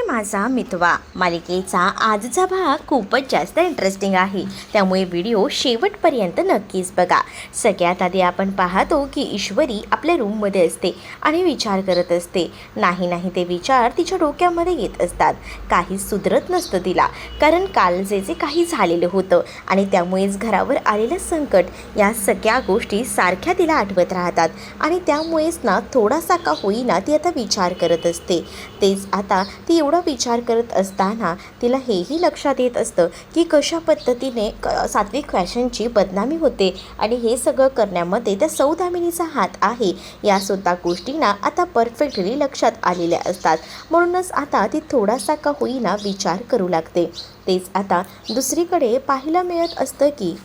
माझा मितवा मालिकेचा आजचा भाग खूपच जास्त इंटरेस्टिंग आहे, त्यामुळे व्हिडिओ शेवटपर्यंत नक्कीच बघा. सगळ्यात आधी आपण पाहतो की ईश्वरी आपल्या रूममध्ये असते आणि विचार करत असते. नाही ते विचार तिच्या डोक्यामध्ये येत असतात. काहीच सुधरत नसतं तिला, कारण काल जे काही झालेलं होतं आणि त्यामुळेच घरावर आलेलं संकट, या सगळ्या गोष्टी सारख्या तिला आठवत राहतात आणि त्यामुळेच ना थोडासा का होईना ती आता विचार करत असते. तेच आता ती एवढा विचार करत असताना तिला हेही लक्षात येत असतं की कशा पद्धतीने सात्विक फॅशनची बदनामी होते आणि हे सगळं करण्यामध्ये त्या सौदामिनीचा हात आहे. यासुद्धा गोष्टींना आता परफेक्टली लक्षात आलेल्या असतात. म्हणूनच आता ती थोडासा का होईना विचार करू लागते. तेच आता दुसरीकडे पाहायला मिळत असतं की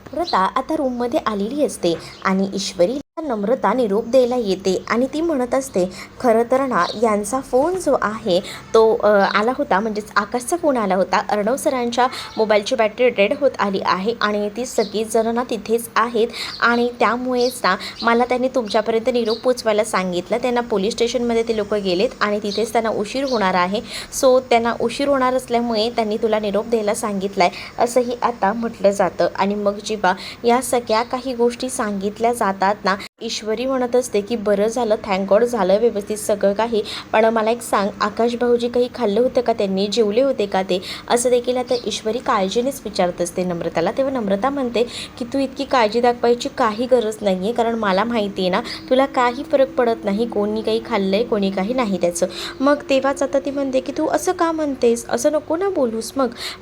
नम्रता आता रूममध्ये आलेली असते आणि ईश्वरी नम्रता निरोप द्यायला येते आणि ती म्हणत असते, खरं तर ना यांचा फोन जो आहे तो आला होता, म्हणजेच आकाशचा फोन आला होता. अर्णव सरांच्या मोबाईलची बॅटरी डेड होत आली आहे आणि ती सगळीच जणं ना तिथेच आहेत आणि त्यामुळेच ना मला त्यांनी तुमच्यापर्यंत निरोप पोचवायला सांगितलं. त्यांना पोलीस स्टेशनमध्ये ते लोक गेलेत आणि तिथेच त्यांना उशीर होणार आहे. सो त्यांना उशीर होणार असल्यामुळे त्यांनी तुला निरोप द्यायला सांगितला आहे, असंही आता म्हटलं जातं. आणि मग जेव्हा या सगळ्या काही गोष्टी सांगितल्या जातात ना, ईश्वरी म्हणत असते की बरं झालं, थँक गॉड झालं व्यवस्थित सगळं काही. पण मला एक सांग, आकाश भाऊजी काही खाल्लं होतं का, त्यांनी जेवले होते का ते, असं देखील आता ईश्वरी काळजीनेच विचारत असते नम्रताला. तेव्हा नम्रता म्हणते की तू इतकी काळजी दाखवायची काही गरज नाही आहे, कारण मला माहिती आहे ना तुला काही फरक पडत नाही, कोणी काही खाल्लं आहे कोणी काही नाही त्याचं. मग तेव्हाच आता ती म्हणते की तू असं का म्हणतेस, असं नको ना बोलूस.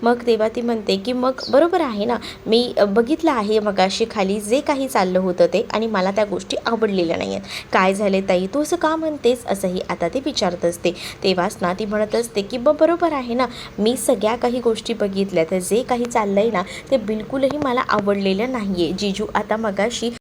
मग तेव्हा ती म्हणते की मग बरोबर आहे ना, मी बघितलं आहे मगाशी खाली जे काही चाललं होतं ते, आणि मला त्या गोष्टी आवडलेल्या नाही आहेत. काय झाले ताई, तू असं का म्हणतेस, असंही आता ती विचारत असते. तेव्हाच ना ती म्हणत असते की बरोबर आहे ना, मी सगळ्या काही गोष्टी बघितल्या, तर जे काही चाललंय ना ते बिलकुलही मला आवडलेलं नाही आहे. जिजू आता मगाशी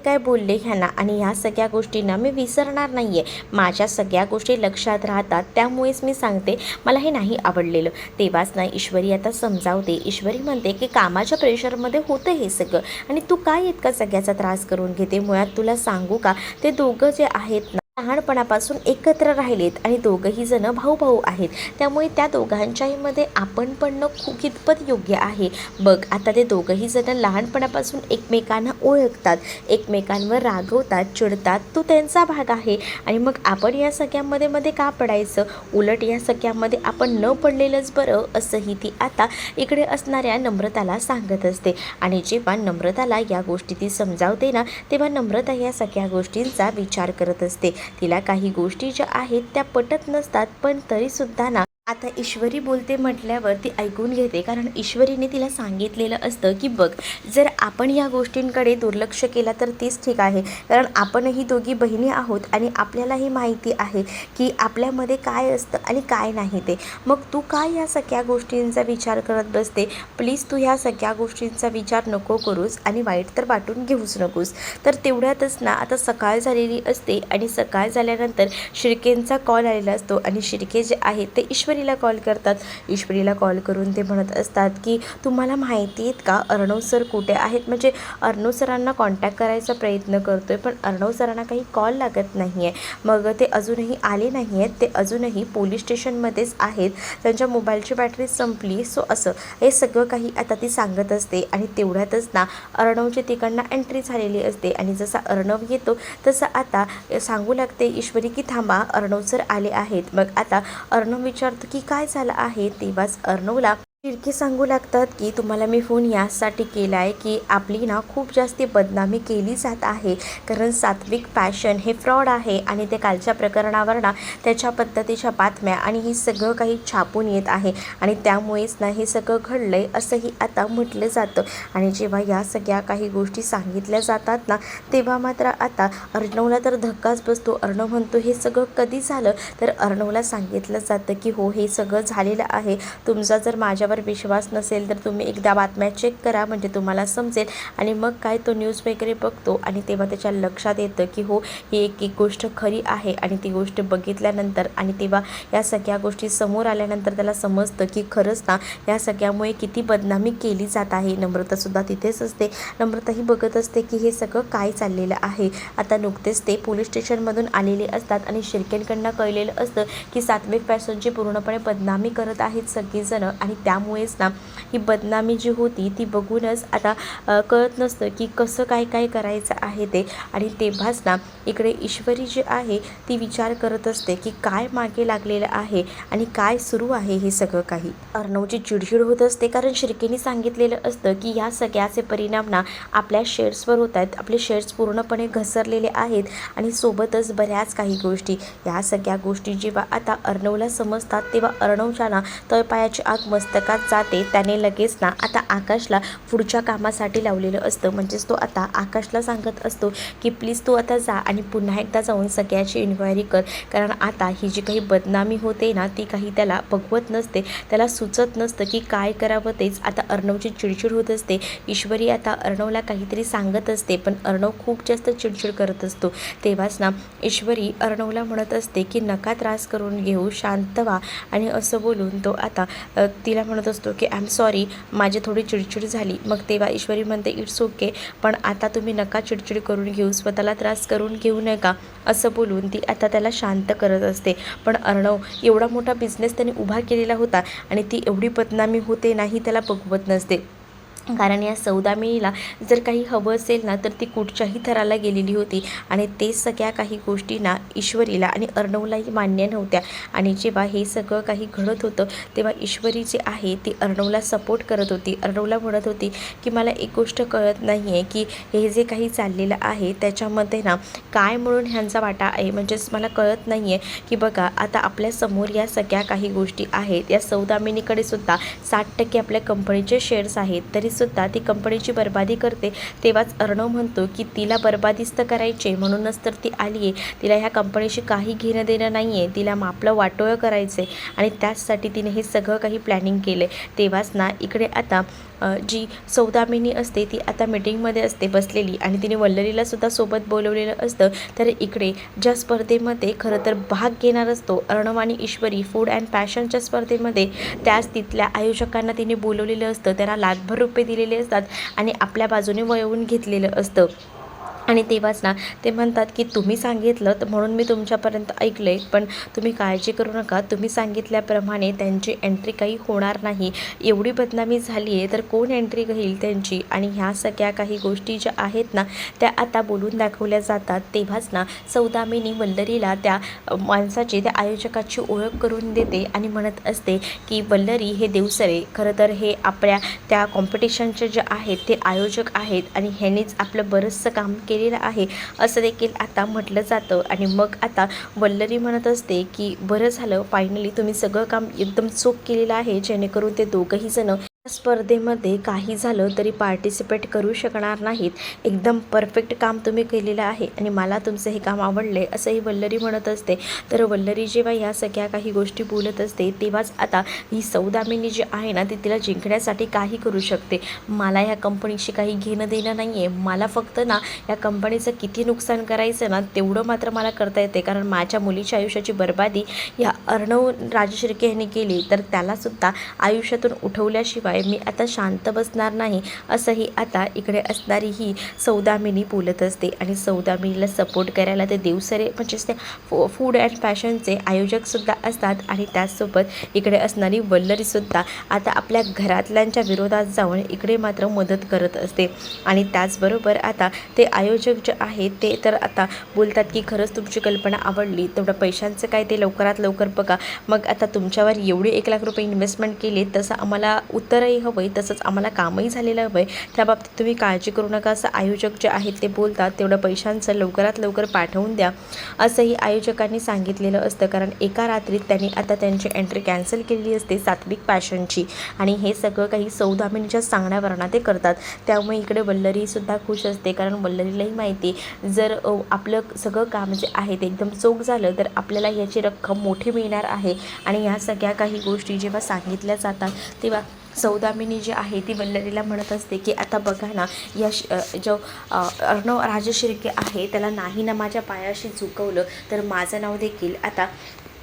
काय बोलले ह्यांना, आणि ह्या सगळ्या गोष्टींना मी विसरणार नाही आहे. माझ्या सगळ्या गोष्टी लक्षात राहतात, त्यामुळेच मी सांगते मला हे नाही आवडलेलं. तेव्हाच ना ईश्वरी आता समजावते. ईश्वरी म्हणते की कामाच्या प्रेशरमध्ये होतं हे सगळं, आणि तू काय इतका सगळ्याचा त्रास करून घेते. मुळात तुला सांगू का, ते दोघं जे आहेत ना लहानपणापासून एकत्र राहिलेत आणि दोघंही जण भाऊ आहेत, त्यामुळे त्या दोघांच्याहीमध्ये आपण पडणं खूप कितपत योग्य आहे. बघ आता ते दोघंही जण लहानपणापासून एकमेकांना ओळखतात, एकमेकांवर रागवतात, चिडतात, तो त्यांचा भाग आहे. आणि मग आपण या सगळ्यामध्ये का पडायचं, उलट या सगळ्यामध्ये आपण न पडलेलंच बरं, असंही ती आता इकडे असणाऱ्या नम्रताला सांगत असते. आणि जेव्हा नम्रताला या गोष्टी ती समजावते ना, तेव्हा नम्रता या सगळ्या गोष्टींचा विचार करत असते. तिला काही गोष्टी ज्या आहेत त्या पटत नसतात, पण तरीसुद्धा ना आता ईश्वरी बोलते म्हटल्यावर ती ऐकून घेते, कारण ईश्वरीने तिला सांगितलेलं असतं की बघ, जर आपण या गोष्टींकडे दुर्लक्ष केला तर तेच ठीक आहे, कारण आपणही दोघी बहिणी आहोत आणि आपल्यालाही माहिती आहे की आपल्यामध्ये काय असतं आणि काय नाही ते. मग तू काय या सगळ्या गोष्टींचा विचार करत बसते, प्लीज तू ह्या सगळ्या गोष्टींचा विचार नको करूस आणि वाईट तर वाटून घेऊच नकोस. तर तेवढ्यातच ना आता सकाळ झालेली असते आणि सकाळ झाल्यानंतर शिर्केंचा कॉल आलेला असतो आणि शिर्के जे आहेत ते ईश्वरीला कॉल करतात. ईश्वरीला कॉल करून ते म्हणत असतात की तुम्हाला माहिती आहेत का अर्णव सर कुठे आहेत, म्हणजे अर्णव सरांना कॉन्टॅक्ट करायचा प्रयत्न करतो आहे, पण अर्णव सरांना काही कॉल लागत नाही आहे. मग ते अजूनही आले नाही आहेत, ते अजूनही पोलीस स्टेशनमध्येच आहेत, त्यांच्या मोबाईलची बॅटरी संपली. सो असं हे सगळं काही आता ती सांगत असते. आणि तेवढ्यातच ना अर्णवची तिकडनं एंट्री झालेली असते आणि जसा अर्णव येतो तसं आता सांगू लागते ईश्वरी की थांबा, अर्णव सर आले आहेत. मग आता अर्णव विचारतो की काय झालं आहे. तेव्हाच अर्णवला शिर्के सांगू लागतात की तुम्हाला मी फोन यासाठी केला आहे की आपली ना खूप जास्ती बदनामी केली जात आहे, कारण सात्विक फॅशन हे फ्रॉड आहे आणि ते कालच्या प्रकरणावर ना त्याच्या पद्धतीच्या बातम्या आणि हे सगळं काही छापून येत आहे आणि त्यामुळेच ना हे सगळं घडलं आहे, असंही आता म्हटलं जातं. आणि जेव्हा या सगळ्या काही गोष्टी सांगितल्या जातात ना, तेव्हा मात्र आता अर्णवला तर धक्काच बसतो. अर्णव म्हणतो हे सगळं कधी झालं, तर अर्णवला सांगितलं जातं की हो हे सगळं झालेलं आहे, तुमचा जर माझ्यावर माझ्यावर विश्वास नसेल तर तुम्ही एकदा बातम्या चेक करा, म्हणजे तुम्हाला समजेल. आणि मग काय तो न्यूज वगैरे बघतो आणि तेव्हा त्याच्या लक्षात येतं की हो, ही एक गोष्ट खरी आहे. आणि ती गोष्ट बघितल्यानंतर आणि तेव्हा या सगळ्या गोष्टी समोर आल्यानंतर त्याला समजतं की खरंच ना या सगळ्यामुळे किती बदनामी केली जात आहे. नम्रतासुद्धा तिथेच असते. नम्रताही बघत असते की हे सगळं काय चाललेलं आहे. आता नुकतेच ते पोलीस स्टेशनमधून आलेले असतात आणि शिर्केंकडनं कळलेलं असतं की सात्विक फॅशनची पूर्णपणे बदनामी करत आहेत सगळीजणं. आणि त्यामुळेच ना ही बदनामी जी होती ती बघूनच आता कळत नसतं की कसं काय काय करायचं आहे ते. आणि तेव्हाच ना इकडे ईश्वरी जी आहे ती विचार करत असते की काय मागे लागलेलं आहे आणि काय सुरू आहे हे सगळं काही. अर्णवची चिडचिड होत असते कारण शिर्केने सांगितलेलं असतं की या सगळ्याचे परिणाम ना आपल्या शेअर्सवर होत आहेत. आपले शेअर्स पूर्णपणे घसरलेले आहेत आणि सोबतच बऱ्याच काही गोष्टी. या सगळ्या गोष्टी जेव्हा आता अर्णवला समजतात तेव्हा अर्णवच्या ना तळपायाची आग मस्तकात जाते. त्याने लगेच ना आता आकाशला पुढच्या कामासाठी लावलेलं असतं. म्हणजेच तो आता आकाशला सांगत असतो की प्लीज तू आता जा आणि पुन्हा एकदा जाऊन सगळ्याची इन्क्वायरी कर, कारण आता ही जी काही बदनामी होते ना ती काही त्याला बघवत नसते, त्याला सुचत नसतं की काय करावं तेच. आता अर्णवची चिडचिड होत असते. ईश्वरी आता अर्णवला काहीतरी सांगत असते पण अर्णव खूप जास्त चिडचिड करत असतो. तेव्हाच ना ईश्वरी अर्णवला म्हणत असते की नका त्रास करून घेऊ, शांत व्हा. आणि असं बोलून तो आता तिला म्हणत असतो की आय एम सॉरी, माझी थोडी चिडचिड झाली. मग तेव्हा ईश्वरी म्हणते इट्स ओके, पण आता तुम्ही नका चिडचिड करून घेऊ, स्वतःला त्रास करून घेऊ नका. असं बोलून ती आता त्याला शांत करत असते. पण अर्णव एवढा मोठा बिझनेस त्याने उभा केलेला होता आणि ती एवढी बदनामी होते नाही त्याला बघवत नसते. कारण या सौदामिनीला जर काही हवं असेल ना तर ती कुठच्याही थराला गेलेली होती आणि ते सगळ्या काही गोष्टी ना ईश्वरीला आणि अर्णवलाही मान्य नव्हत्या. आणि जेव्हा हे सगळं काही घडत होतं तेव्हा ईश्वरी जी आहे ती अर्णवला सपोर्ट करत होती. अर्णवला म्हणत होती की मला एक गोष्ट कळत नाही आहे की हे जे काही चाललेलं आहे त्याच्यामध्ये ना काय म्हणून ह्यांचा वाटा आहे. म्हणजेच मला कळत नाही आहे की बघा आता आपल्यासमोर या सगळ्या काही गोष्टी आहेत. या सौदामिनीकडे सुद्धा 60% आपल्या कंपनीचे शेअर्स आहेत, तरी सुद्धा ती कंपनीची बर्बादी करते. तेव्हाच अर्णव म्हणतो की तिला बर्बादीस्त करायचे म्हणूनच तर ती आली आहे, तिला ह्या कंपनीशी काही घेणं देणं नाही आहे, तिला आपलं वाटोळं करायचं आहे आणि त्याचसाठी तिने हे सगळं काही प्लॅनिंग केलं आहे. तेव्हाच ना इकडे आता जी सौदामिनी असते ती आता मीटिंगमध्ये असते बसलेली आणि तिने वल्लरीला सुद्धा सोबत बोलवलेलं असतं. तर इकडे ज्या स्पर्धेमध्ये खरं तर भाग घेणार असतो अर्णव आणि ईश्वरी फूड अँड पॅशनच्या स्पर्धेमध्ये, त्याच तिथल्या आयोजकांना तिने बोलवलेलं असतं. त्यांना लाखभर रुपये दिलेले असतात आणि आपल्या बाजूने वळवून घेतलेलं असतं. आणि तेव्हाच ना ते म्हणतात की तुम्ही सांगितलं तर म्हणून मी तुमच्यापर्यंत ऐकलं आहे, पण तुम्ही काळजी करू नका, तुम्ही सांगितल्याप्रमाणे त्यांची एंट्री काही होणार नाही. एवढी बदनामी झाली आहे तर कोण एंट्री घेईल त्यांची. आणि ह्या सगळ्या काही गोष्टी ज्या आहेत ना त्या आता बोलून दाखवल्या जातात. तेव्हाच ना सौदामिनी वल्लरीला त्या माणसाची, त्या आयोजकाची ओळख करून देते आणि म्हणत असते की वल्लरी हे देवसरे, खरं तर हे आपल्या त्या कॉम्पिटिशनचे जे आहेत ते आयोजक आहेत आणि ह्यांनीच आपलं बरंचसं काम केलेलं आहे असं देखील आता म्हटलं जातं. आणि मग आता वल्लरी म्हणत असते की बरं झालं फायनली तुम्ही सगळं काम एकदम चोख केलेलं आहे, जेणेकरून ते दोघंही जण स्पर्धेमध्ये काही झालं तरी पार्टिसिपेट करू शकणार नाहीत. एकदम परफेक्ट काम तुम्ही केलेलं आहे आणि मला तुमचं हे काम आवडले असंही वल्लरी म्हणत असते. तर वल्लरी जेव्हा या सगळ्या काही गोष्टी बोलत असते तेव्हाच आता ही सौदामिनी जी आहे ना ती तिला जिंकण्यासाठी काही करू शकते. मला ह्या कंपनीशी काही घेणं देणं नाही आहे, मला फक्त ना या कंपनीचं किती नुकसान करायचं ना तेवढं मात्र मला करता येते. कारण माझ्या मुलीच्या आयुष्याची बर्बादी या अर्णव राजशिर्के यांनी केली तर त्यालासुद्धा आयुष्यातून उठवल्याशिवाय मी आता शांत बसणार नाही, असंही आता इकडे असणारी ही सौदामिनी बोलत असते. आणि सौदामिनीला सपोर्ट करायला ते देवसरे म्हणजेच त्या फूड अँड फॅशनचे आयोजकसुद्धा असतात आणि त्याचसोबत इकडे असणारी वल्लरीसुद्धा आता आपल्या घरातल्यांच्या विरोधात जाऊन इकडे मात्र मदत करत असते. आणि त्याचबरोबर आता ते आयोजक जे आहेत ते तर आता बोलतात की खरंच तुमची कल्पना आवडली, तेवढं पैशांचं काय ते लवकरात लवकर बघा. मग आता तुमच्यावर एवढे 1 लाख रुपये इन्व्हेस्टमेंट केली तसं आम्हाला उत्तरही हवं आहे, तसंच आम्हाला कामही झालेलं हवं आहे, त्याबाबतीत तुम्ही काळजी करू नका असं आयोजक जे आहेत ते बोलतात. तेवढं पैशांचं लवकरात लवकर पाठवून द्या असंही आयोजकांनी सांगितलेलं असतं. कारण एका रात्रीत त्यांनी आता त्यांची एंट्री कॅन्सल केलेली असते सात्विक फॅशनची आणि हे सगळं काही सौदामिनीच्या सांगण्यावरनं ते करतात. त्यामुळे इकडे वल्लरीसुद्धा खुश असते कारण वल्लरीलाही माहिती जर आपलं सगळं काम जे आहे ते एकदम चोख झालं तर आपल्याला याची रक्कम मोठी मिळणार आहे. आणि ह्या सगळ्या काही गोष्टी जेव्हा सांगितल्या जातात तेव्हा सौदामिनी जी आहे ती वल्लरीला म्हणत असते की आता बघा ना, जो अर्णव राजशिर्के आहे त्याला नाही ना माझ्या पायाशी झुकवलं तर माझं नाव देखील आता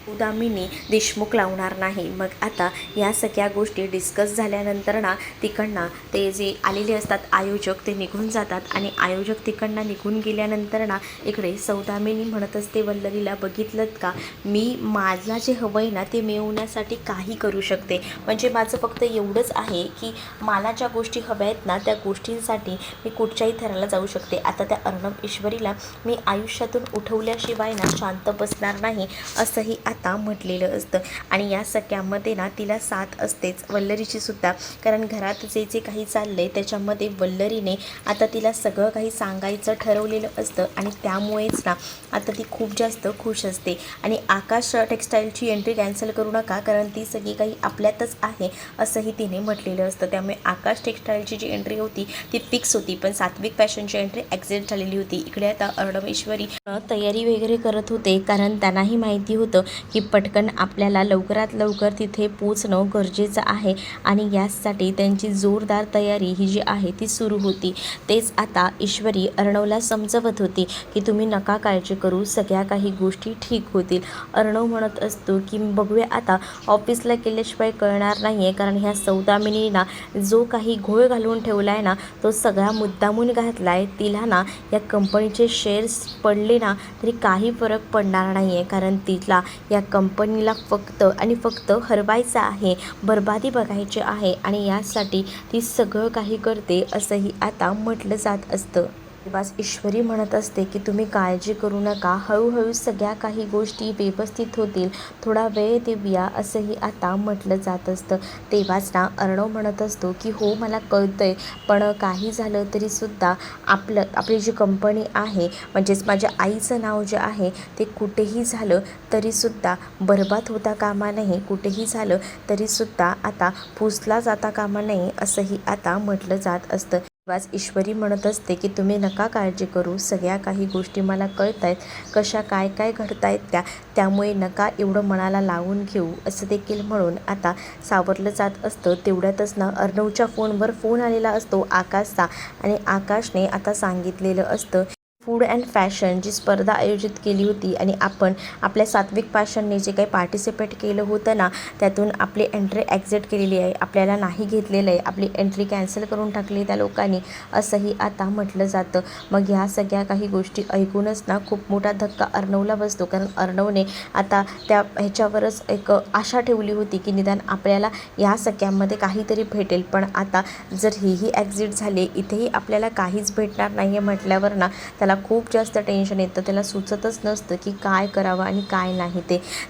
सौदामिनी देशमुख लावणार नाही. मग आता या सगळ्या गोष्टी डिस्कस झाल्यानंतर ना तिकडनं ते जे आलेले असतात आयोजक ते निघून जातात आणि आयोजक तिकडनं निघून गेल्यानंतर ना इकडे सौदामिनी म्हणत असते वल्लरीला, बघितलं का, मी माझला जे हवं आहे ना ते मिळवण्यासाठी काही करू शकते. म्हणजे माझं फक्त एवढंच आहे की मला ज्या गोष्टी हव्या आहेत ना त्या गोष्टींसाठी मी कुठच्याही थराला जाऊ शकते. आता त्या अर्णव ईश्वरीला मी आयुष्यातून उठवल्याशिवाय ना शांत बसणार नाही असंही आता म्हटलेलं असतं. आणि या सगळ्यामध्ये ना तिला साथ असतेच वल्लरीची सुद्धा, कारण घरात जे जे काही चाललंय त्याच्यामध्ये वल्लरीने आता तिला सगळं काही सांगायचं ठरवलेलं असतं आणि त्यामुळेच ना आता ती खूप जास्त खुश असते. आणि आकाश टेक्स्टाईलची एंट्री कॅन्सल करू नका कारण ती सगळी काही आपल्यातच आहे असंही तिने म्हटलेलं असतं. त्यामुळे आकाश टेक्स्टाईलची जी एंट्री होती ती फिक्स होती, पण सात्विक फॅशनची एंट्री ॲक्झिट झालेली होती. इकडे आता अर्णव ईश्वरी तयारी वगैरे करत होते कारण त्यांनाही माहिती होतं की पटकन आपल्याला लवकरात लवकर तिथे पोचणं गरजेचं आहे आणि यासाठी त्यांची जोरदार तयारी ही जी आहे ती सुरू होती. तेच आता ईश्वरी अर्णवला समजवत होती की तुम्ही नका काळजी करू, सगळ्या काही गोष्टी ठीक होतील. अर्णव म्हणत असतो की बघूया आता, ऑफिसला केल्याशिवाय कळणार नाही आहे कारण ह्या सौदामिनीना जो काही घोळ घालून ठेवला आहे ना तो सगळा मुद्दामून घातला आहे. तिला ना या कंपनीचे शेअर्स पडले ना तरी काही फरक पडणार नाही आहे कारण तिला या कंपनीला फक्त आणि फक्त हरवायचं आहे, बरबादी बघायची आहे आणि यासाठी ती सगळं काही करते असंही आता म्हटलं जात असतं. तेव्हाच ईश्वरी म्हणत असते की तुम्ही काळजी करू नका, हळूहळू सगळ्या काही गोष्टी व्यवस्थित होतील, थोडा वेळ देऊया असंही आता म्हटलं जात असतं. तेव्हाच ना अर्णव म्हणत असतो की हो मला कळतंय, पण काही झालं तरीसुद्धा आपली जी कंपनी आहे म्हणजेच माझ्या आईचं नाव जे आहे ते कुठेही झालं तरीसुद्धा बरबाद होता कामा नाही, कुठेही झालं तरीसुद्धा आता पुसला जाता कामा नाही असंही आता म्हटलं जात असतं. तेव्हाच ईश्वरी म्हणत असते की तुम्ही नका काळजी करू, सगळ्या काही गोष्टी मला कळत आहेत, कशा काय काय घडतायत त्यामुळे नका एवढं मनाला लावून घेऊ असं देखील म्हणून आता सावरलं जात असतं. तेवढ्यातच ना अर्णवच्या फोनवर फोन आलेला असतो आकाशचा आणि आकाशने आता सांगितलेलं असतं फूड अँड फॅशन जी स्पर्धा आयोजित केली होती आणि आपण आपल्या सात्विक फॅशनने जे काही पार्टिसिपेट केलं होतं ना त्यातून आपली एंट्री ॲक्झिट केलेली आहे, आपल्याला नाही घेतलेलं आहे, आपली एंट्री कॅन्सल करून टाकली त्या लोकांनी असंही आता म्हटलं जातं. मग ह्या सगळ्या काही गोष्टी ऐकूनच ना खूप मोठा धक्का अर्णवला बसतो कारण अर्णवने आता त्या ह्याच्यावरच एक आशा ठेवली होती की निदान आपल्याला या सगळ्यामध्ये काहीतरी भेटेल, पण आता जर ही ॲक्झिट झाली, इथेही आपल्याला काहीच भेटणार नाही आहे म्हटल्यावर ना त्याला खूप जास्त टेन्शन येतं, त्याला सुचतच नसतं की काय करावं आणि काय नाही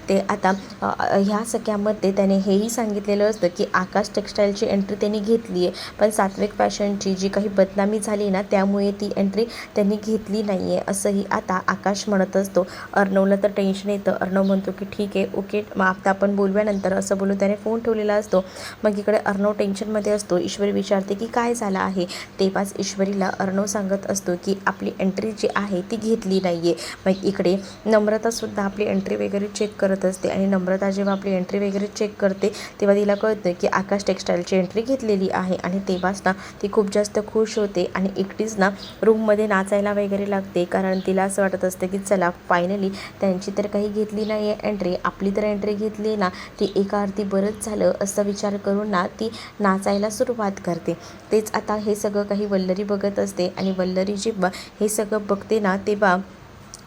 ते आता ह्या सगळ्यामध्ये त्याने हेही सांगितलेलं असतं की आकाश टेक्स्टाईलची एंट्री त्यांनी घेतली आहे, पण सात्विक फॅशनची जी काही बदनामी झाली ना त्यामुळे ती एंट्री त्यांनी घेतली नाही आहे असंही आता आकाश म्हणत असतो. अर्णवला तर टेन्शन येतं, अर्णव म्हणतो की ठीक आहे ओके मग आता आपण बोलूयानंतर असं बोलून त्याने फोन ठेवलेला असतो. मग इकडे अर्णव टेन्शनमध्ये असतो. ईश्वरी विचारते की काय झालं आहे, तेव्हाच ईश्वरीला अर्णव सांगत असतो की आपली एंट्री जी आहे ती घेतली नाही आहे. मग इकडे नम्रतासुद्धा आपली एंट्री वगैरे चेक करत असते आणि नम्रता जेव्हा आपली एंट्री वगैरे चेक करते तेव्हा तिला कळतं की आकाश टेक्स्टाईलची एंट्री घेतलेली आहे आणि तेव्हाच ना ती खूप जास्त खुश होते आणि एकटीच ना रूममध्ये नाचायला वगैरे लागते कारण तिला असं वाटत असतं की चला फायनली त्यांची तर काही घेतली नाही आहे एंट्री, आपली तर एंट्री घेतली ना ती एका अर्थी बरंच झालं असा विचार करून ना ती नाचायला सुरुवात करते. तेच आता हे सगळं काही वल्लरी बघत असते आणि वल्लरी जेव्हा हे सगळं बघते ना तेव्हा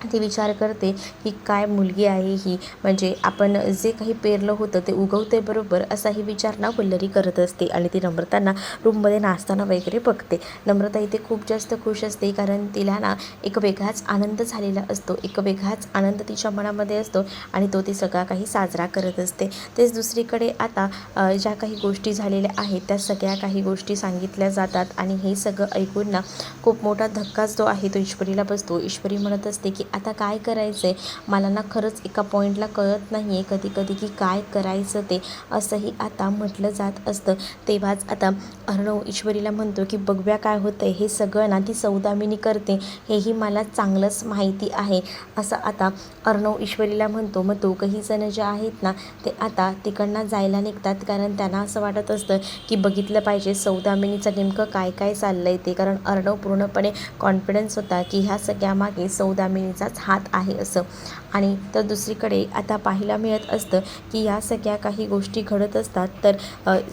ती विचार करते की काय मुलगी आहे ही, म्हणजे आपण जे काही पेरलं होतं ते उगवते बरोबर असाही विचार ना वल्लरी करत असते. आणि ती नम्रतांना रूममध्ये नाचताना वगैरे बघते. नम्रता इथे खूप जास्त खुश असते कारण तिला ना एक वेगळाच आनंद झालेला असतो, एक वेगळाच आनंद तिच्या मनामध्ये असतो आणि तो ती सगळा काही साजरा करत असते. तेच दुसरीकडे आता ज्या काही गोष्टी झालेल्या आहेत त्या सगळ्या काही गोष्टी सांगितल्या जातात आणि हे सगळं ऐकून ना खूप मोठा धक्काच जो आहे तो ईश्वरीला बसतो. ईश्वरी म्हणत असते की आता काय करायचं आहे, मला ना खरंच एका पॉईंटला कळत नाही आहे कधी कधी की काय करायचं ते, असंही आता म्हटलं जात असतं. तेव्हाच आता अर्णव ईश्वरीला म्हणतो की बघूया काय होतं आहे, हे सगळं ना ती सौदामिनी करते हेही मला चांगलंच माहिती आहे, असं आता अर्णव ईश्वरीला म्हणतो. मग दोघंही जण जे आहेत ना ते आता तिकडनं जायला निघतात, कारण त्यांना असं वाटत असतं की बघितलं पाहिजे सौदामिनीचं नेमकं काय काय चाललं आहे ते, कारण अर्णव पूर्णपणे कॉन्फिडन्स होता की ह्या सगळ्यामागे सौदामिनीचाच हात आहे असं. आणि तर दुसरीकडे आता पाहायला मिळत असतं की या सगळ्या काही गोष्टी घडत असतात. तर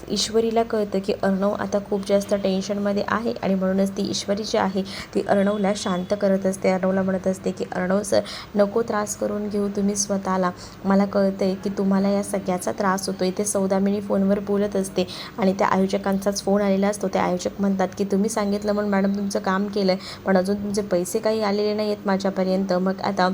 ईश्वरीला कळतं की अर्णव आता खूप जास्त टेन्शनमध्ये आहे आणि म्हणूनच ती ईश्वरी जी आहे ती अर्णवला शांत करत असते. अर्णवला म्हणत असते की अर्णव सर, नको त्रास करून घेऊ तुम्ही स्वतःला, मला कळतं आहे की तुम्हाला या सगळ्याचा त्रास होतो आहे. ते सौदामिनी फोनवर बोलत असते आणि त्या आयोजकांचाच फोन आलेला असतो. ते आयोजक म्हणतात की तुम्ही सांगितलं म्हणून मॅडम तुमचं काम केलं आहे, पण अजून तुमचे पैसे काही आलेले नाही आहेत माझ्यापर्यंत. मग आता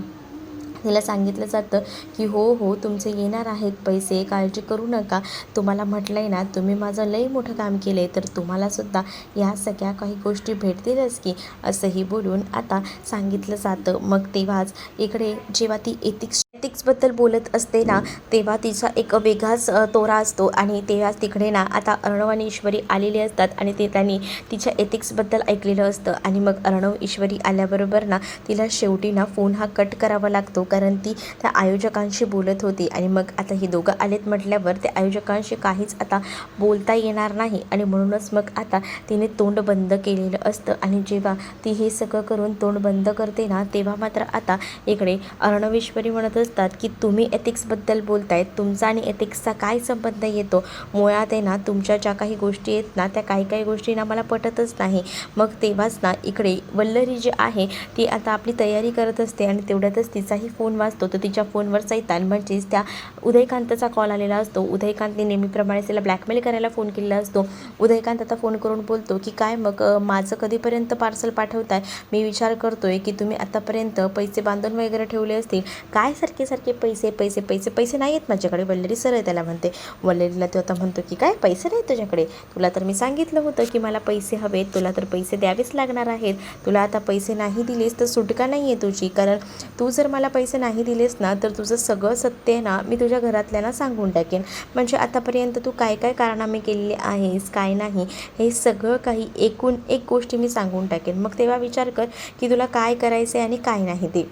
तिला सांगितलं जातं की हो हो तुमचे येणार आहेत पैसे, काळजी करू नका. तुम्हाला म्हटलं आहे ना तुम्ही माझं लई मोठं काम केलं आहे, तर तुम्हालासुद्धा या सगळ्या काही गोष्टी भेटतीलच की, असंही बोलून आता सांगितलं जातं. मग तेव्हाच इकडे जेव्हा ती एथिक्सबद्दल बोलत असते ना तेव्हा तिचा एक वेगळाच तोरा असतो आणि तेव्हा तिकडे ना आता अर्णव आणि ईश्वरी आलेले असतात आणि ते त्यांनी तिच्या एथिक्सबद्दल ऐकलेलं असतं. आणि मग अर्णव ईश्वरी आल्याबरोबर ना तिला शेवटी ना फोन हा कट करावा लागतो, कारण ती त्या आयोजकांशी बोलत होती. आणि मग आता ही दोघं आलेत म्हटल्यावर त्या आयोजकांशी काहीच आता बोलता येणार नाही आणि म्हणूनच मग आता तिने तोंड बंद केलेलं असतं. आणि जेव्हा ती हे सगळं करून तोंड बंद करते ना तेव्हा मात्र आता इकडे अर्णव ईश्वरी म्हणत असतात की तुम्ही एथिक्सबद्दल बोलतायत, तुमचा आणि एथिक्सचा काय संबंध येतो? मुळात आहे ना तुमच्या ज्या काही गोष्टी आहेत ना त्या काही काही गोष्टी ना मला पटतच नाही. मग तेव्हाच ना इकडे वल्लरी जी आहे ती आता आपली तयारी करत असते आणि तेवढ्यातच तिचाही फोन वाजतो. तर तिच्या फोनवर सैतान म्हणजेच त्या उदयकांतचा कॉल आलेला असतो. उदयकांतने नेहमीप्रमाणे तिला ब्लॅकमेल करायला फोन केलेला असतो. उदयकांत आता फोन करून बोलतो की काय मग माझं कधीपर्यंत पार्सल पाठवताय? मी विचार करतोय की तुम्ही आतापर्यंत पैसे बांधून वगैरे ठेवले असतील, काय सारखे सारखे पैसे पैसे पैसे पैसे नाही आहेत माझ्याकडे. वल्लरी सरळ त्याला म्हणते. वल्लरीला तो आता म्हणतो की काय पैसे नाहीत तुझ्याकडे? तुला तर मी सांगितलं होतं की मला पैसे हवेत, तुला तर पैसे द्यावेच लागणार आहेत. तुला आता पैसे नाही दिलेस तर सुटका नाही आहे तुझी, कारण तू जर मला पैसे नाही दिलेस ना तर तुझं सगळं सत्य ना मी तुझ्या घरातल्यांना सांगून टाकेन. म्हणजे आतापर्यंत तू काय काय कारनामे केलेले आहेस काय नाही हे सगळं काही एकूण एक गोष्टी मी सांगून टाकेन. मग तेव्हा विचार कर की तुला काय करायचं आहे आणि काय नाही ते.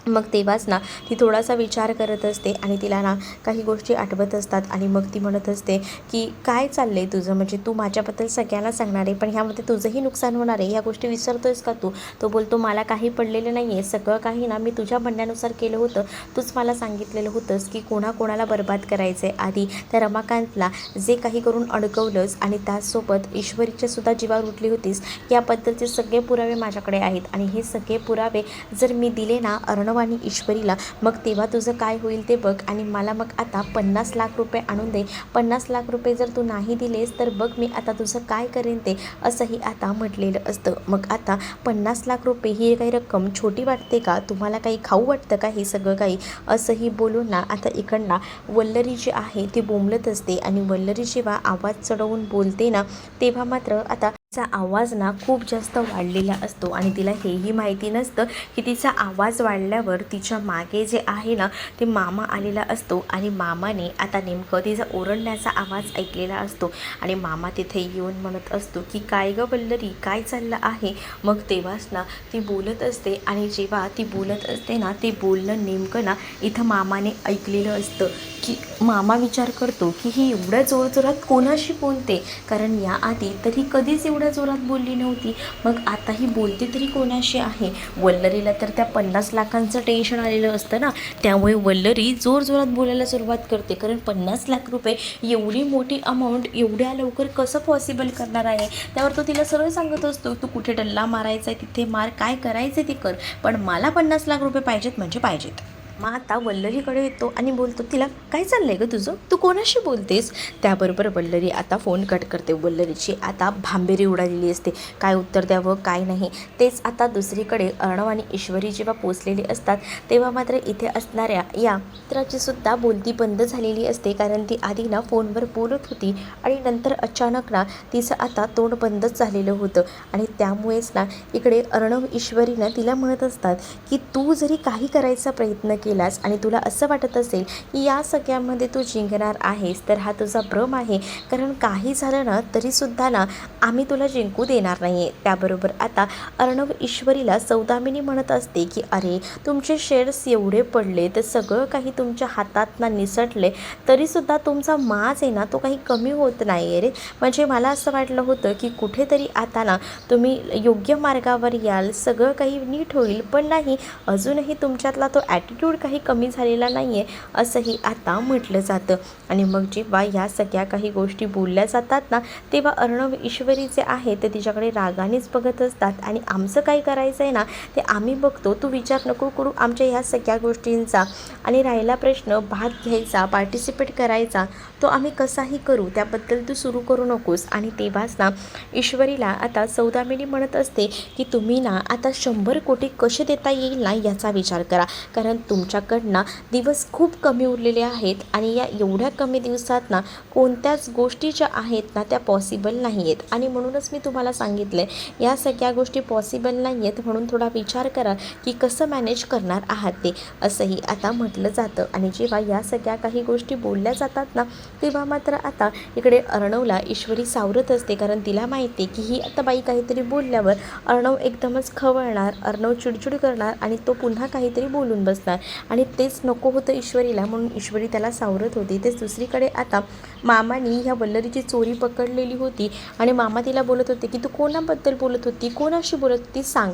मग तेव्हाच ना ती थोडासा विचार करत असते आणि तिला ना काही गोष्टी आठवत असतात आणि मग ती म्हणत असते की काय चाललं आहे तुझं, म्हणजे तू माझ्याबद्दल सगळ्यांना सांगणार आहे पण ह्यामध्ये तुझंही नुकसान होणार आहे, ह्या गोष्टी विसरतोयस का तू? तो बोलतो मला काही पडलेलं नाही आहे, सगळं काही ना मी तुझ्या म्हणण्यानुसार केलं होतं. तूच मला सांगितलेलं होतंस की कोणाकोणाला बर्बाद करायचं आहे. आधी त्या रमाकांतला जे काही करून अडकवलंस आणि त्याचसोबत ईश्वरीच्या सुद्धा जीवावर उठली होतीस, याबद्दलचे सगळे पुरावे माझ्याकडे आहेत आणि हे सगळे पुरावे जर मी दिले ना अर्णव आणि ईश्वरीला, मग तेव्हा तुझं काय होईल ते बघ. आणि मला मग आता 50 लाख रुपये आणून दे. 50 लाख रुपये जर तू नाही दिलेस तर बघ मी आता तुझं काय करेन ते, असंही आता म्हटलेलं असतं. मग आता 50 लाख रुपये ही काही रक्कम छोटी वाटते का? तुम्हाला काही खाऊ वाटतं का हे सगळं काही? असंही बोलून ना आता इकडनं वल्लरी जी आहे ती बोंबलत असते आणि वल्लरी जेव्हा आवाज चढवून बोलते ना तेव्हा मात्र आता तिचा आवाज ना खूप जास्त वाढलेला असतो आणि तिला हेही माहिती नसतं की तिचा आवाज वाढल्यावर तिच्या मागे जे आहे ना ते मामा आलेला असतो आणि मामाने आता नेमकं तिचा ओरडण्याचा आवाज ऐकलेला असतो आणि मामा तिथे येऊन म्हणत असतो की काय गं वल्लरी, काय चाललं आहे? मग तेव्हाच ना ती बोलत असते आणि जेव्हा ती बोलत असते ना ते बोलणं नेमकं ना इथं मामाने ऐकलेलं असतं की मामा विचार करतो की ही एवढ्या जोरजोरात कोणाशी बोलते, कारण याआधी तरी कधीच एवढ्या जोरात बोलली नव्हती, मग आता ही बोलते तरी कोणाशी आहे? वल्लरीला तर त्या 50 लाखांचं टेन्शन आलेलं असतं ना, त्यामुळे वल्लरी जोरजोरात बोलायला सुरुवात करते, कारण 50 लाख रुपये एवढी मोठी अमाऊंट एवढ्या लवकर कसं पॉसिबल करणार आहे? त्यावर तो तिला सरळ सांगत असतो तू कुठे डल्ला मारायचा आहे तिथे मार, काय करायचं ते कर, पण मला 50 लाख रुपये पाहिजेत म्हणजे पाहिजेत. मग आता वल्लरीकडे येतो आणि बोलतो, तिला काय चाललंय गं तुझं, तू कोणाशी बोलतेस. त्याबरोबर वल्लरी आता फोन कट करते. वल्लरीची आता भांबेरी उडालेली असते, काय उत्तर द्यावं काय नाही. तेच आता दुसरीकडे अर्णव आणि ईश्वरी जेव्हा पोचलेली असतात तेव्हा मात्र इथे असणाऱ्या या मित्राची सुद्धा बोलती बंद झालेली असते, कारण ती आधी ना फोनवर बोलत होती आणि नंतर अचानक ना तिचं आता तोंड बंदच झालेलं होतं. आणि त्यामुळेच ना इकडे अर्णव ईश्वरीनं तिला म्हणत असतात की तू जरी काही करायचा प्रयत्न केलास आणि तुला असं वाटत असेल की या सगळ्यामध्ये तू जिंकणार आहेस, तर हा तुझा भ्रम आहे. कारण काही झालं ना तरीसुद्धा ना आम्ही तुला जिंकू देणार नाही आहे. त्याबरोबर आता अर्णव ईश्वरीला सौदामिनी म्हणत असते की अरे तुमचे शेअर्स एवढे पडले, तर सगळं काही तुमच्या हातात ना निसटले, तरीसुद्धा तुमचा माज आहे ना तो काही कमी होत नाही आहे रे. म्हणजे मला असं वाटलं होतं की कुठेतरी आता ना तुम्ही योग्य मार्गावर याल, सगळं काही नीट होईल, पण नाही, अजूनही तुमच्यातला तो ॲटिट्यूड काही कमी झालेला नाही आहे, असंही आता म्हटलं जातं. आणि मग जेव्हा या सगळ्या काही गोष्टी बोलल्या जातात ना तेव्हा अर्णव ईश्वरी जे आहे ते तिच्याकडे रागानेच बघत असतात आणि आमचं काय करायचं आहे ना ते आम्ही बघतो, तू विचार नको करू आमच्या ह्या सगळ्या गोष्टींचा. आणि राहिला प्रश्न भाग घ्यायचा, पार्टिसिपेट करायचा, तो आम्ही कसाही करू, त्याबद्दल तू सुरू करू नकोस. आणि तेव्हाच ना ईश्वरीला आता सौदामिनी म्हणत असते की तुम्ही ना आता 100 कोटी कसे देता येईल ना याचा विचार करा, कारण तुमच्याकडनं दिवस खूप कमी उरलेले आहेत आणि या एवढ्या कमी दिवसात ना कोणत्याच गोष्टी ज्या आहेत ना त्या पॉसिबल नाही आहेत. आणि म्हणूनच मी तुम्हाला सांगितलं आहे या सगळ्या गोष्टी पॉसिबल नाही आहेत, म्हणून थोडा विचार करा की कसं मॅनेज करणार आहात ते, असंही आता म्हटलं जातं. आणि जेव्हा या सगळ्या काही गोष्टी बोलल्या जातात ना तेव्हा मात्र आता इकडे अर्णवला ईश्वरी सावरत असते, कारण तिला माहिती आहे की ही आता बाई काहीतरी बोलल्यावर अर्णव एकदमच खवळणार, अर्णव चिडचिड करणार आणि तो पुन्हा काहीतरी बोलून बसणार. आणि तेच नको होतं ईश्वरीला, म्हणून ईश्वरी त्याला सावरत होती. तेच दुसरीकडे आता मामानी ह्या वल्लरीची चोरी पकडलेली होती आणि मामा तिला बोलत होते की तू कोणाबद्दल बोलत होती, कोणाशी बोलत होती सांग.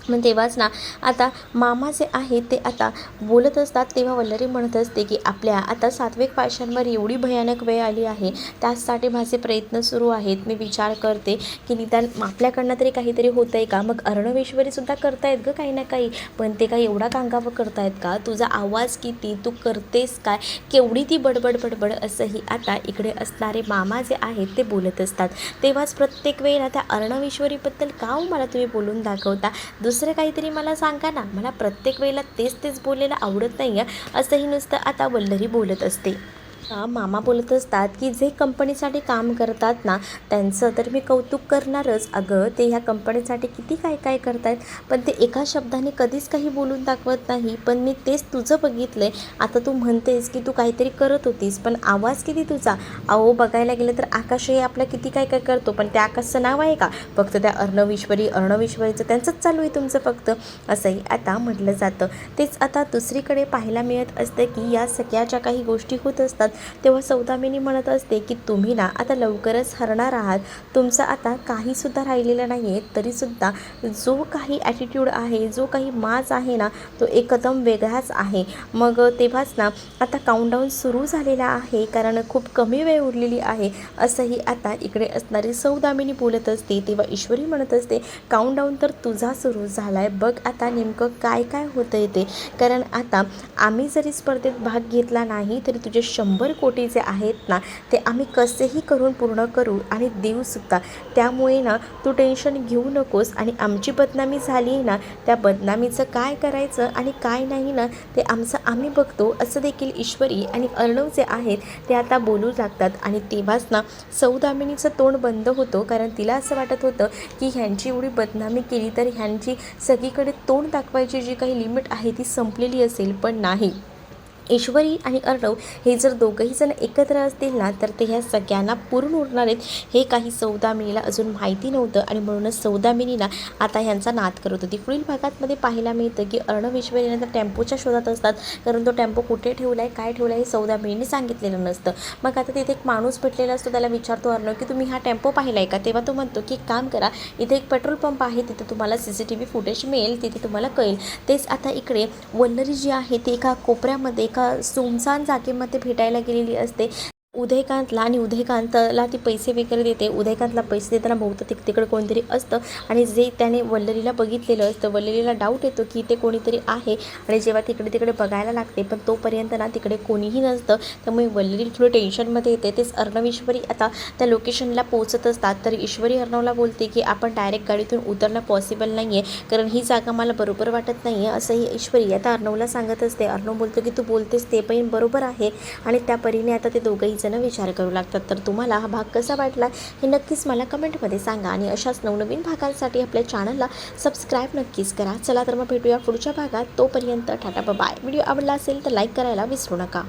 मग तेव्हाच ना आता मामा जे आहे ते आता बोलत असतात तेव्हा वल्लरी म्हणत असते की आपल्या आता सात्विक पाशांवर एवढी भयानक वेळ आली आहे, त्यासाठी माझे प्रयत्न सुरू आहेत. मी विचार करते की निदान आपल्याकडनं तरी काहीतरी होतं आहे का. मग अर्णव ईश्वरीसुद्धा करतायत गं काही ना काही, पण ते काही एवढा कांगावं करतायत का, तुझा आवाज किती, तू करतेस काय, केवढी ती बडबड बडबड, असंही आता इकडे असणारे मामा जे आहेत ते बोलत असतात. तेव्हाच प्रत्येक वेळेला त्या अर्णव ईश्वरीबद्दल का मला तुम्ही बोलून दाखवता, दुसरं काहीतरी मला सांगा ना, मला प्रत्येक वेळेला तेच बोलायला आवडत नाही आहे, असंही नुसतं आता वल्लरी बोलत असते. मामा बोलत असतात की जे कंपनीसाठी काम करतात ना त्यांचं तर मी कौतुक करणारच, अगं ते ह्या कंपनीसाठी किती काय काय करतायत, पण ते एका शब्दाने कधीच काही बोलून दाखवत नाही. पण मी तेच तुझं बघितलं आहे, आता तू म्हणतेस की तू काहीतरी करत होतीस, पण आवाज किती तुझा, अहो बघायला गेलं तर आकाशही आपलं किती काय काय करतो, पण त्या आकाशचं नाव आहे का, फक्त त्या अर्णव ईश्वरीचं त्यांचंच चालू आहे तुमचं फक्त, असंही आता म्हटलं जातं. तेच आता दुसरीकडे पाहायला मिळत असतं की या सगळ्या ज्या काही गोष्टी होत असतात तेव्हा सौदामिनी म्हणत असते की तुम्ही ना आता लवकरच हरणार आहात, तुमचं आता काहीसुद्धा राहिलेलं नाही आहे, तरीसुद्धा जो काही ॲटिट्यूड आहे, जो काही माज आहे ना तो एकदम वेगळाच आहे. मग तेव्हाच ना आता काउंटडाऊन सुरू झालेला आहे, कारण खूप कमी वेळ उरलेली आहे, असंही आता इकडे असणारी सौदामिनी बोलत असते. तेव्हा ईश्वरी म्हणत असते काउंटडाऊन तर तुझा सुरू झाला आहे, बघ आता नेमकं काय काय होतं आहे ते, कारण आता आम्ही जरी स्पर्धेत भाग घेतला नाही तरी तुझे 100 कोटी जे आहेत ना ते आम्ही कसेही करून पूर्ण करू आणि देऊसुद्धा. त्यामुळे ना तू टेन्शन घेऊ नकोस, आणि आमची बदनामी झाली आहे ना त्या बदनामीचं काय करायचं आणि काय नाही ना ते आमचं आम्ही बघतो, असं देखील ईश्वरी आणि अर्णव जे आहेत ते आता बोलू लागतात. आणि तेव्हाच ना सौदामिनीचं तोंड बंद होतं, कारण तिला असं वाटत होतं की ह्यांची एवढी बदनामी केली तर ह्यांची सगळीकडे तोंड दाखवायची जी काही लिमिट आहे ती संपलेली असेल, पण नाही, ईश्वरी आणि अर्णव हे जर दोघंही जण एकत्र असतील ना तर ते ह्या सगळ्यांना पुरून उरणार आहेत, हे काही सौदामिनीला अजून माहिती नव्हतं. आणि म्हणूनच सौदामिनीला आता ह्यांचा नाद करत होती. पुढील भागातमध्ये पाहायला मिळतं की अर्णव ईश्वरी तर टेम्पोच्या शोधात असतात, कारण तो टेम्पो कुठे ठेवला आहे, काय ठेवला आहे हे सौदामिनीने सांगितलेलं नसतं. मग आता तिथे एक माणूस भेटलेला असतो, त्याला विचारतो अर्णव की तुम्ही हा टेम्पो पाहिला आहे का, तेव्हा तो म्हणतो की एक काम करा, इथे एक पेट्रोल पंप आहे, तिथे तुम्हाला CCTV फुटेज मिळेल, तिथे तुम्हाला कळेल. तेच आता इकडे वल्लरी जी आहे ती एका कोपऱ्यामध्ये एका सुनसान जागेमध्ये भेटायला गेलेली असते. उदयकांतला आणि उदयकांतला ती पैसे वगैरे देते. उदयकांतला पैसे देताना बहुतेक तिकडे कोणीतरी असतं आणि जे त्याने वल्लरीला बघितलेलं असतं. वल्लरीला डाऊट येतो की ते कोणीतरी आहे आणि जेव्हा तिकडे बघायला लागते पण तोपर्यंत ना तिकडे कोणीही नसतं. त्यामुळे वल्लरी थोडी टेन्शनमध्ये येते. तेच अर्णव ईश्वरी आता त्या लोकेशनला पोहोचत असतात. तर ईश्वरी अर्णवला बोलते की आपण डायरेक्ट गाडीतून उतरणं पॉसिबल नाही आहे, कारण ही जागा मला बरोबर वाटत नाही आहे, असंही ईश्वरी आता अर्णवला सांगत असते. अर्णव बोलतो की तू बोलतेस ते पण बरोबर आहे आणि त्या परीने आता ते दोघंही जण विचार करू लागतात. तर तुम्हाला हा भाग कसा वाटला हे नक्कीच मला कमेंटमध्ये सांगा आणि अशाच नवनवीन भागांसाठी आपल्या चॅनलला सबस्क्राईब नक्कीच करा. चला तर मग भेटूया पुढच्या भागात. तोपर्यंत टाटा बाय. व्हिडिओ आवडला असेल तर लाईक करायला विसरू नका.